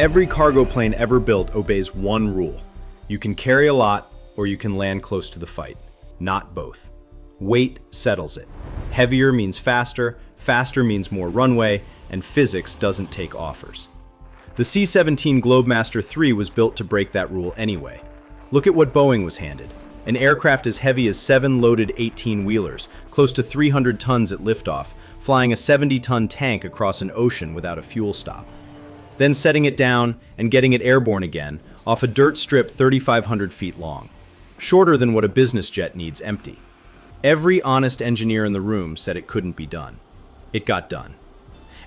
Every cargo plane ever built obeys one rule. You can carry a lot or you can land close to the fight, not both. Weight settles it. Heavier means faster, faster means more runway, and physics doesn't take offers. The C-17 Globemaster III was built to break that rule anyway. Look at what Boeing was handed. An aircraft as heavy as 7 loaded 18-wheelers, close to 300 tons at liftoff, flying a 70-ton tank across an ocean without a fuel stop. Then setting it down and getting it airborne again off a dirt strip 3,500 feet long. Shorter than what a business jet needs empty. Every honest engineer in the room said it couldn't be done. It got done.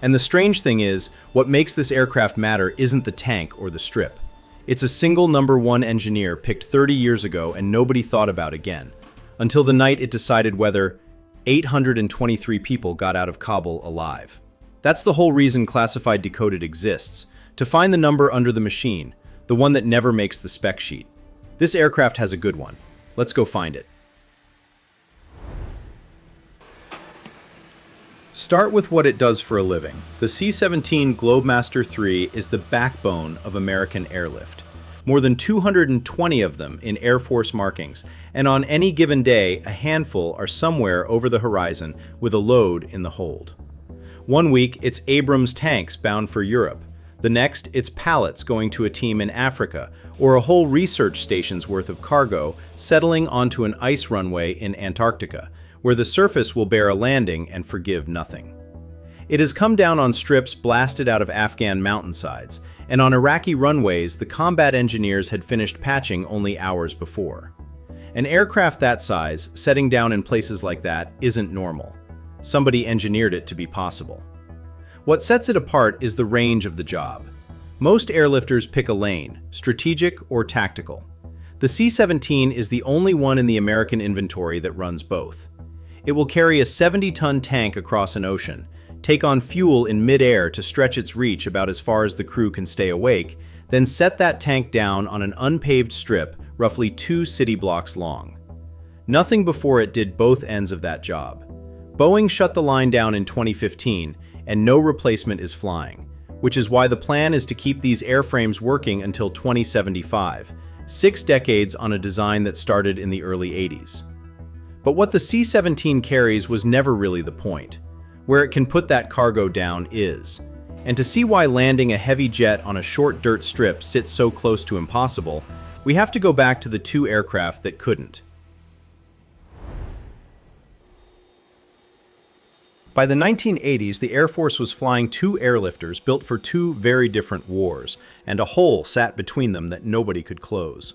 And the strange thing is, what makes this aircraft matter isn't the tank or the strip. It's a single number one engineer picked 30 years ago and nobody thought about again, until the night it decided whether 823 people got out of Kabul alive. That's the whole reason classified Decoded exists, to find the number under the machine, the one that never makes the spec sheet. This aircraft has a good one. Let's go find it. Start with what it does for a living. The C-17 Globemaster III is the backbone of American airlift. More than 220 of them in Air Force markings, and on any given day, a handful are somewhere over the horizon with a load in the hold. One week, it's Abrams tanks bound for Europe. The next, it's pallets going to a team in Africa, or a whole research station's worth of cargo settling onto an ice runway in Antarctica, where the surface will bear a landing and forgive nothing. It has come down on strips blasted out of Afghan mountainsides, and on Iraqi runways the combat engineers had finished patching only hours before. An aircraft that size, setting down in places like that, isn't normal. Somebody engineered it to be possible. What sets it apart is the range of the job. Most airlifters pick a lane, strategic or tactical. The C-17 is the only one in the American inventory that runs both. It will carry a 70-ton tank across an ocean, take on fuel in mid-air to stretch its reach about as far as the crew can stay awake, then set that tank down on an unpaved strip roughly 2 city blocks long. Nothing before it did both ends of that job. Boeing shut the line down in 2015, and no replacement is flying, which is why the plan is to keep these airframes working until 2075, 6 decades on a design that started in the early 80s. But what the C-17 carries was never really the point. Where it can put that cargo down is. And to see why landing a heavy jet on a short dirt strip sits so close to impossible, we have to go back to the 2 aircraft that couldn't. By the 1980s, the Air Force was flying 2 airlifters built for 2 very different wars, and a hole sat between them that nobody could close.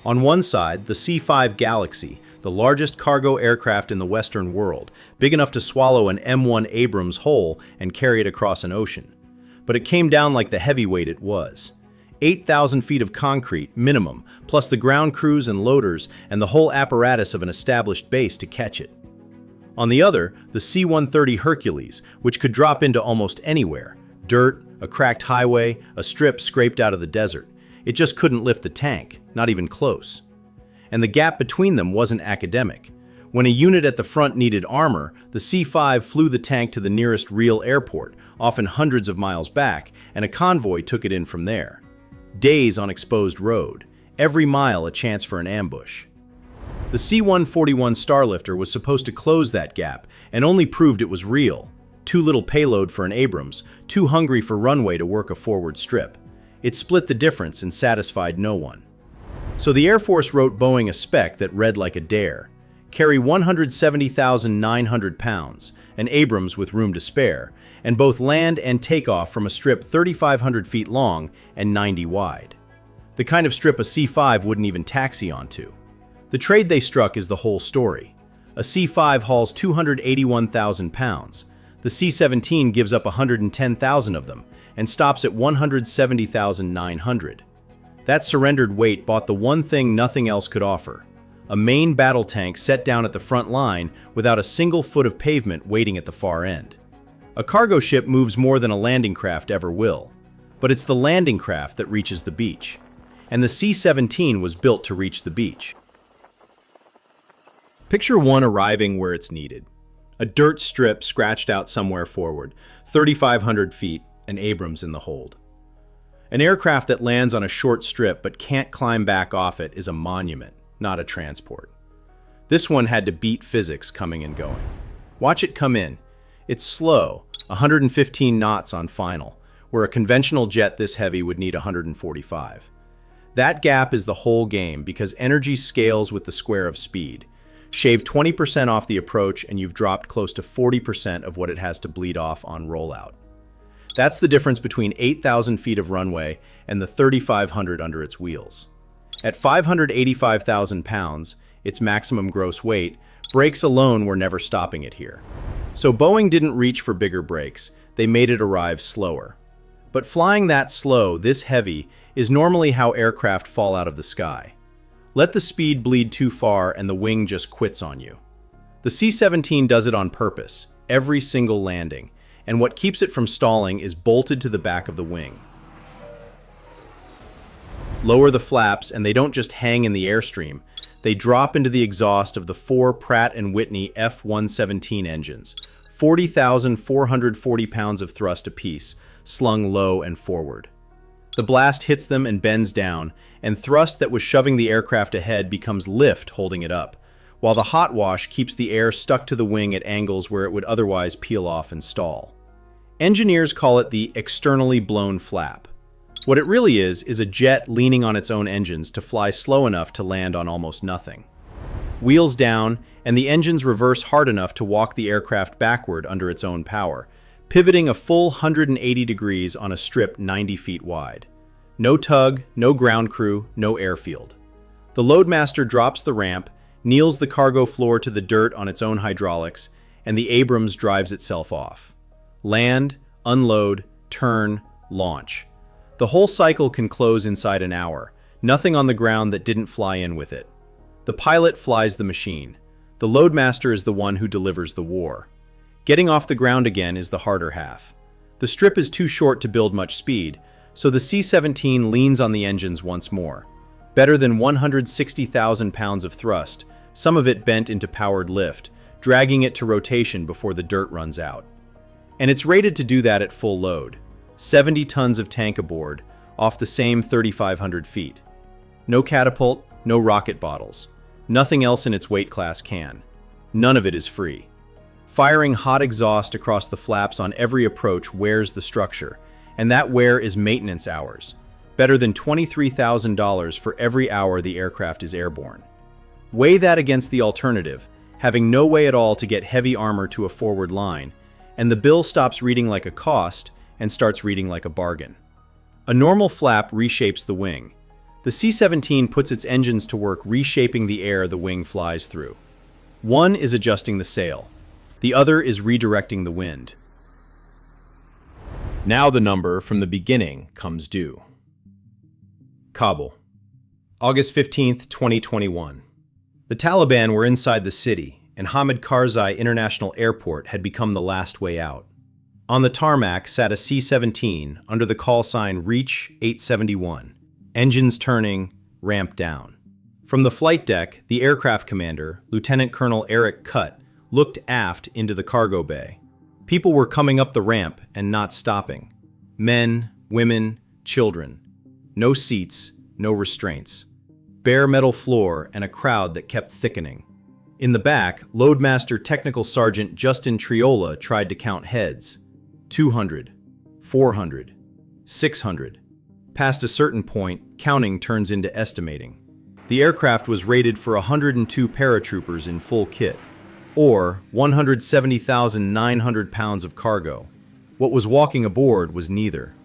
On one side, the C-5 Galaxy, the largest cargo aircraft in the Western world, big enough to swallow an M1 Abrams whole and carry it across an ocean. But it came down like the heavyweight it was. 8,000 feet of concrete, minimum, plus the ground crews and loaders and the whole apparatus of an established base to catch it. On the other, the C-130 Hercules, which could drop into almost anywhere. Dirt, a cracked highway, a strip scraped out of the desert. It just couldn't lift the tank, not even close. And the gap between them wasn't academic. When a unit at the front needed armor, the C-5 flew the tank to the nearest real airport, often hundreds of miles back, and a convoy took it in from there. Days on exposed road, every mile a chance for an ambush. The C-141 Starlifter was supposed to close that gap, and only proved it was real. Too little payload for an Abrams, too hungry for runway to work a forward strip. It split the difference and satisfied no one. So the Air Force wrote Boeing a spec that read like a dare. Carry 170,900 pounds, an Abrams with room to spare, and both land and take off from a strip 3,500 feet long and 90 wide. The kind of strip a C-5 wouldn't even taxi onto. The trade they struck is the whole story. A C-5 hauls 281,000 pounds. The C-17 gives up 110,000 of them and stops at 170,900. That surrendered weight bought the one thing nothing else could offer: a main battle tank set down at the front line without a single foot of pavement waiting at the far end. A cargo ship moves more than a landing craft ever will, but it's the landing craft that reaches the beach. And the C-17 was built to reach the beach. Picture one arriving where it's needed. A dirt strip scratched out somewhere forward, 3,500 feet, an Abrams in the hold. An aircraft that lands on a short strip but can't climb back off it is a monument, not a transport. This one had to beat physics coming and going. Watch it come in. It's slow, 115 knots on final, where a conventional jet this heavy would need 145. That gap is the whole game because energy scales with the square of speed. Shave 20% off the approach and you've dropped close to 40% of what it has to bleed off on rollout. That's the difference between 8,000 feet of runway and the 3,500 under its wheels. At 585,000 pounds, its maximum gross weight, brakes alone were never stopping it here. So Boeing didn't reach for bigger brakes, they made it arrive slower. But flying that slow, this heavy, is normally how aircraft fall out of the sky. Let the speed bleed too far and the wing just quits on you. The C-17 does it on purpose, every single landing, and what keeps it from stalling is bolted to the back of the wing. Lower the flaps and they don't just hang in the airstream, they drop into the exhaust of the 4 Pratt & Whitney F-117 engines, 40,440 pounds of thrust apiece, slung low and forward. The blast hits them and bends down, and thrust that was shoving the aircraft ahead becomes lift holding it up, while the hot wash keeps the air stuck to the wing at angles where it would otherwise peel off and stall. Engineers call it the externally blown flap. What it really is a jet leaning on its own engines to fly slow enough to land on almost nothing. Wheels down, and the engines reverse hard enough to walk the aircraft backward under its own power, pivoting a full 180 degrees on a strip 90 feet wide. No tug, no ground crew, no airfield. The loadmaster drops the ramp, kneels the cargo floor to the dirt on its own hydraulics, and the Abrams drives itself off. Land, unload, turn, launch. The whole cycle can close inside an hour, nothing on the ground that didn't fly in with it. The pilot flies the machine. The loadmaster is the one who delivers the war. Getting off the ground again is the harder half. The strip is too short to build much speed, so the C-17 leans on the engines once more. Better than 160,000 pounds of thrust, some of it bent into powered lift, dragging it to rotation before the dirt runs out. And it's rated to do that at full load. 70 tons of tank aboard, off the same 3,500 feet. No catapult, no rocket bottles. Nothing else in its weight class can. None of it is free. Firing hot exhaust across the flaps on every approach wears the structure, and that wear is maintenance hours, better than $23,000 for every hour the aircraft is airborne. Weigh that against the alternative, having no way at all to get heavy armor to a forward line, and the bill stops reading like a cost and starts reading like a bargain. A normal flap reshapes the wing. The C-17 puts its engines to work reshaping the air the wing flies through. One is adjusting the sail. The other is redirecting the wind. Now the number from the beginning comes due. Kabul, August 15th, 2021. The Taliban were inside the city, and Hamid Karzai International Airport had become the last way out. On the tarmac sat a C-17 under the call sign Reach 871, engines turning, ramp down. From the flight deck, the aircraft commander, Lieutenant Colonel Eric Cutt, looked aft into the cargo bay. People were coming up the ramp and not stopping. Men, women, children. No seats, no restraints. Bare metal floor and a crowd that kept thickening. In the back, Loadmaster Technical Sergeant Justin Triola tried to count heads. 200, 400, 600. Past a certain point, counting turns into estimating. The aircraft was rated for 102 paratroopers in full kit, or 170,900 pounds of cargo. What was walking aboard was neither.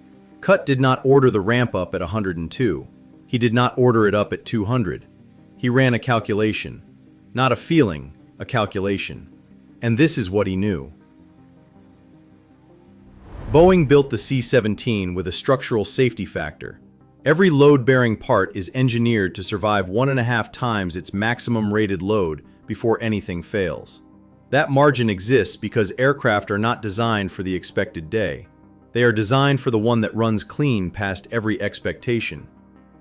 Cutt did not order the ramp up at 102. He did not order it up at 200. He ran a calculation. Not a feeling, a calculation. And this is what he knew. Boeing built the C-17 with a structural safety factor. Every load-bearing part is engineered to survive 1.5 times its maximum rated load before anything fails. That margin exists because aircraft are not designed for the expected day. They are designed for the one that runs clean past every expectation.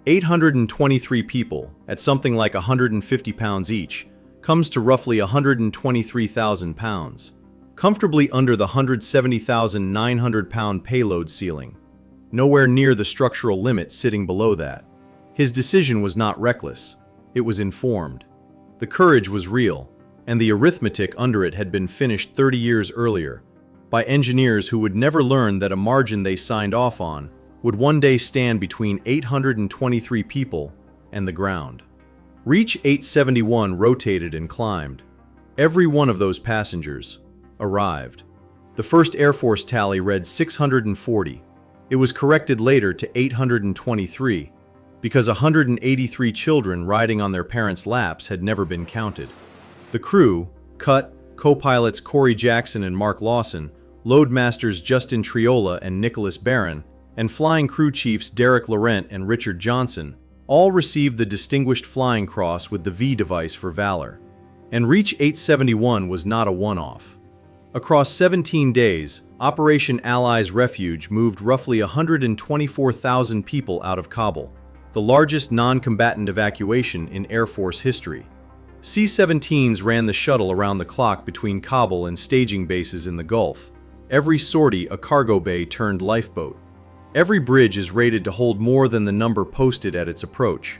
823 people, at something like 150 pounds each, comes to roughly 123,000 pounds. Comfortably under the 170,900 pound payload ceiling. nowhere near the structural limit sitting below that. His decision was not reckless. It was informed. The courage was real, and the arithmetic under it had been finished 30 years earlier, by engineers who would never learn that a margin they signed off on would one day stand between 823 people and the ground. Reach 871 rotated and climbed. Every one of those passengers arrived. The first Air Force tally read 640. It was corrected later to 823 because 183 children riding on their parents' laps had never been counted. The crew, co-pilots Corey Jackson and Mark Lawson, loadmasters Justin Triola and Nicholas Barron, and flying crew chiefs Derek Laurent and Richard Johnson, all received the Distinguished Flying Cross with the V device for valor. And Reach 871 was not a one-off. Across 17 days, Operation Allies Refuge moved roughly 124,000 people out of Kabul, the largest non-combatant evacuation in Air Force history. C-17s ran the shuttle around the clock between Kabul and staging bases in the Gulf. Every sortie a cargo bay turned lifeboat. Every bridge is rated to hold more than the number posted at its approach.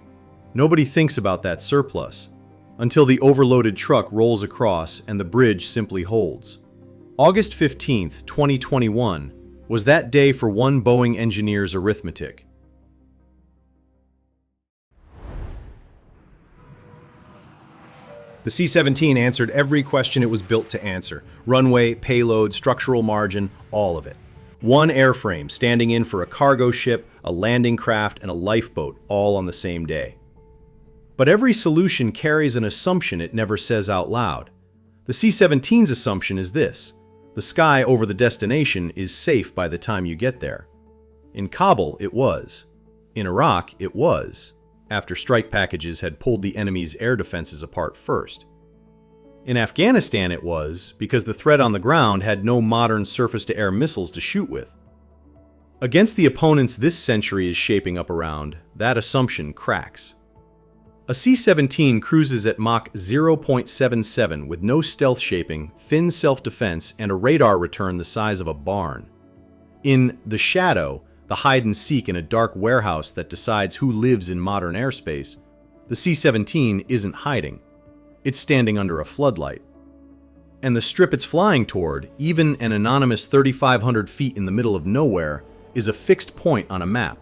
Nobody thinks about that surplus until the overloaded truck rolls across and the bridge simply holds. August 15, 2021, was that day for one Boeing engineer's arithmetic. The C-17 answered every question it was built to answer. Runway, payload, structural margin, all of it. One airframe standing in for a cargo ship, a landing craft, and a lifeboat, all on the same day. But every solution carries an assumption it never says out loud. The C-17's assumption is this: the sky over the destination is safe by the time you get there. In Kabul, it was. In Iraq, it was, after strike packages had pulled the enemy's air defenses apart first. In Afghanistan, it was, because the threat on the ground had no modern surface-to-air missiles to shoot with. Against the opponents this century is shaping up around, that assumption cracks. A C-17 cruises at Mach 0.77 with no stealth shaping, thin self-defense, and a radar return the size of a barn. In The Shadow, the hide-and-seek in a dark warehouse that decides who lives in modern airspace, the C-17 isn't hiding. It's standing under a floodlight. And the strip it's flying toward, even an anonymous 3,500 feet in the middle of nowhere, is a fixed point on a map,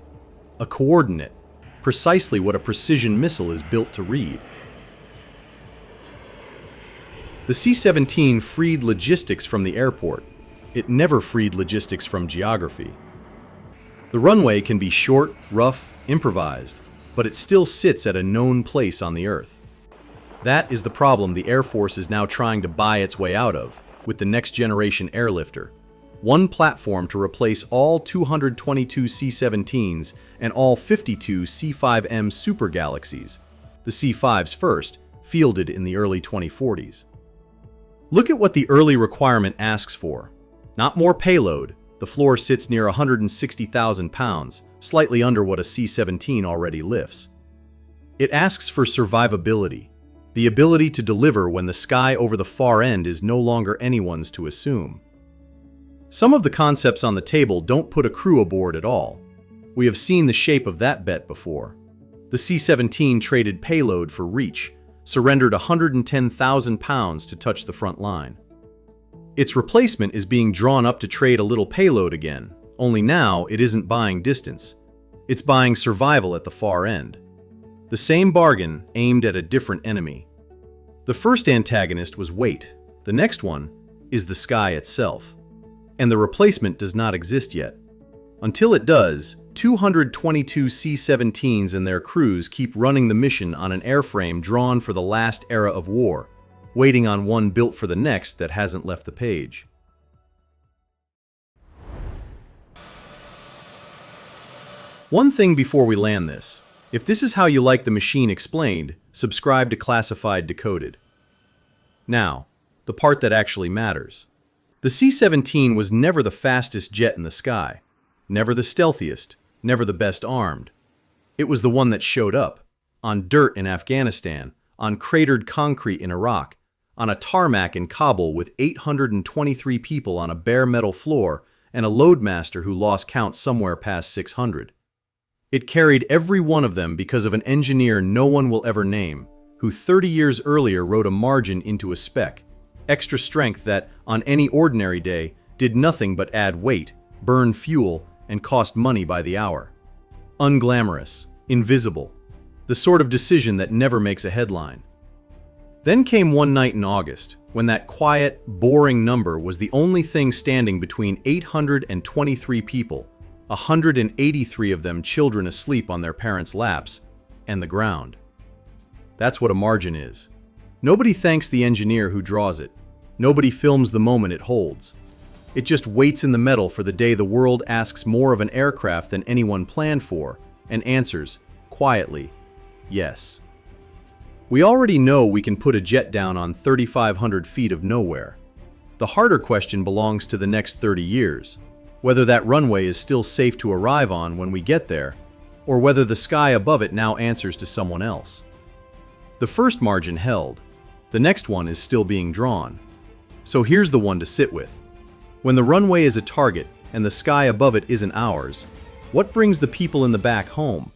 a coordinate, precisely what a precision missile is built to read. The C-17 freed logistics from the airport. It never freed logistics from geography. The runway can be short, rough, improvised, but it still sits at a known place on the Earth. That is the problem the Air Force is now trying to buy its way out of with the next-generation Airlifter. One platform to replace all 222 C-17s and all 52 C-5M Super Galaxies, the C-5's first, fielded in the early 2040s. Look at what the early requirement asks for. Not more payload. The floor sits near 160,000 pounds, slightly under what a C-17 already lifts. It asks for survivability, the ability to deliver when the sky over the far end is no longer anyone's to assume. Some of the concepts on the table don't put a crew aboard at all. We have seen the shape of that bet before. The C-17 traded payload for reach, surrendered 110,000 pounds to touch the front line. Its replacement is being drawn up to trade a little payload again, only now it isn't buying distance. It's buying survival at the far end. The same bargain aimed at a different enemy. The first antagonist was weight. The next one is the sky itself. And the replacement does not exist yet. Until it does, 222 C-17s and their crews keep running the mission on an airframe drawn for the last era of war, waiting on one built for the next that hasn't left the page. One thing before we land this. If this is how you like the machine explained, subscribe to Classified Decoded. Now, the part that actually matters. The C-17 was never the fastest jet in the sky, never the stealthiest, never the best armed. It was the one that showed up, on dirt in Afghanistan, on cratered concrete in Iraq, on a tarmac in Kabul with 823 people on a bare metal floor and a loadmaster who lost count somewhere past 600. It carried every one of them because of an engineer no one will ever name, who 30 years earlier wrote a margin into a spec, extra strength that, on any ordinary day, did nothing but add weight, burn fuel, and cost money by the hour. Unglamorous, invisible, the sort of decision that never makes a headline. Then came one night in August, when that quiet, boring number was the only thing standing between 823 people, 183 of them children asleep on their parents' laps, and the ground. That's what a margin is. Nobody thanks the engineer who draws it. Nobody films the moment it holds. It just waits in the metal for the day the world asks more of an aircraft than anyone planned for, and answers, quietly, yes. We already know we can put a jet down on 3,500 feet of nowhere. The harder question belongs to the next 30 years, whether that runway is still safe to arrive on when we get there, or whether the sky above it now answers to someone else. The first margin held. The next one is still being drawn. So here's the one to sit with. When the runway is a target and the sky above it isn't ours, what brings the people in the back home?